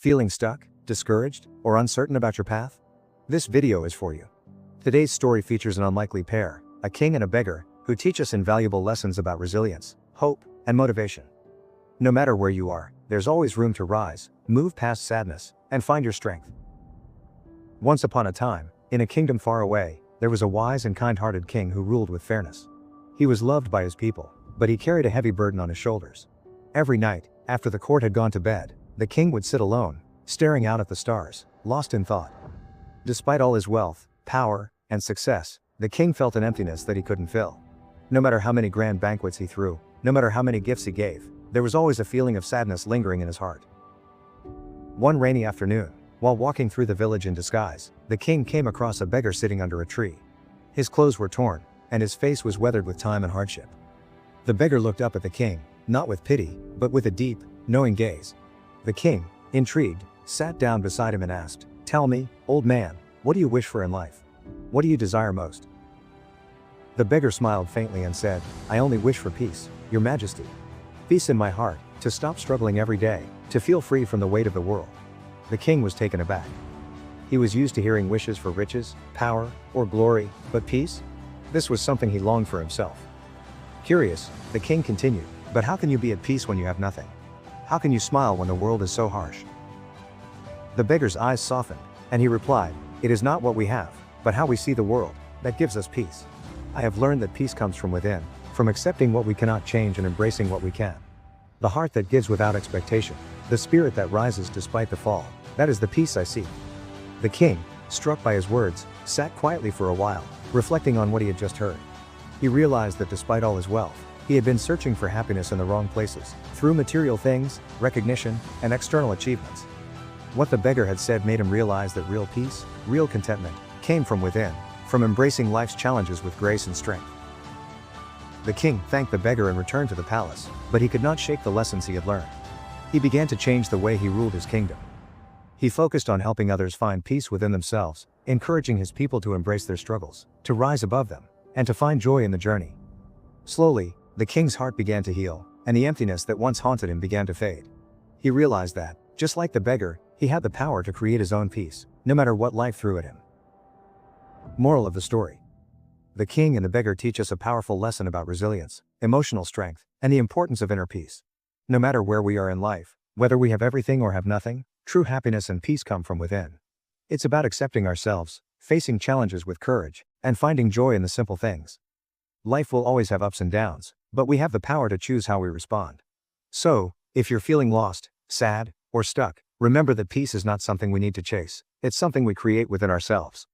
Feeling stuck, discouraged, or uncertain about your path? This video is for you. Today's story features an unlikely pair, a king and a beggar, who teach us invaluable lessons about resilience, hope, and motivation. No matter where you are, there's always room to rise, move past sadness, and find your strength. Once upon a time, in a kingdom far away, there was a wise and kind-hearted king who ruled with fairness. He was loved by his people, but he carried a heavy burden on his shoulders. Every night, after the court had gone to bed, the king would sit alone, staring out at the stars, lost in thought. Despite all his wealth, power, and success, the king felt an emptiness that he couldn't fill. No matter how many grand banquets he threw, no matter how many gifts he gave, there was always a feeling of sadness lingering in his heart. One rainy afternoon, while walking through the village in disguise, the king came across a beggar sitting under a tree. His clothes were torn, and his face was weathered with time and hardship. The beggar looked up at the king, not with pity, but with a deep, knowing gaze. The king, intrigued, sat down beside him and asked, "Tell me, old man, what do you wish for in life? What do you desire most?" The beggar smiled faintly and said, "I only wish for peace, your majesty. Peace in my heart, to stop struggling every day, to feel free from the weight of the world." The king was taken aback. He was used to hearing wishes for riches, power, or glory, but peace? This was something he longed for himself. Curious, the king continued, "But how can you be at peace when you have nothing? How can you smile when the world is so harsh?" The beggar's eyes softened, and he replied, "It is not what we have, but how we see the world, that gives us peace. I have learned that peace comes from within, from accepting what we cannot change and embracing what we can. The heart that gives without expectation, the spirit that rises despite the fall, that is the peace I seek." The king, struck by his words, sat quietly for a while, reflecting on what he had just heard. He realized that despite all his wealth, he had been searching for happiness in the wrong places, through material things, recognition, and external achievements. What the beggar had said made him realize that real peace, real contentment, came from within, from embracing life's challenges with grace and strength. The king thanked the beggar and returned to the palace, but he could not shake the lessons he had learned. He began to change the way he ruled his kingdom. He focused on helping others find peace within themselves, encouraging his people to embrace their struggles, to rise above them, and to find joy in the journey. Slowly, the king's heart began to heal, and the emptiness that once haunted him began to fade. He realized that, just like the beggar, he had the power to create his own peace, no matter what life threw at him. Moral of the story: the king and the beggar teach us a powerful lesson about resilience, emotional strength, and the importance of inner peace. No matter where we are in life, whether we have everything or have nothing, true happiness and peace come from within. It's about accepting ourselves, facing challenges with courage, and finding joy in the simple things. Life will always have ups and downs, but we have the power to choose how we respond. So, if you're feeling lost, sad, or stuck, remember that peace is not something we need to chase, it's something we create within ourselves.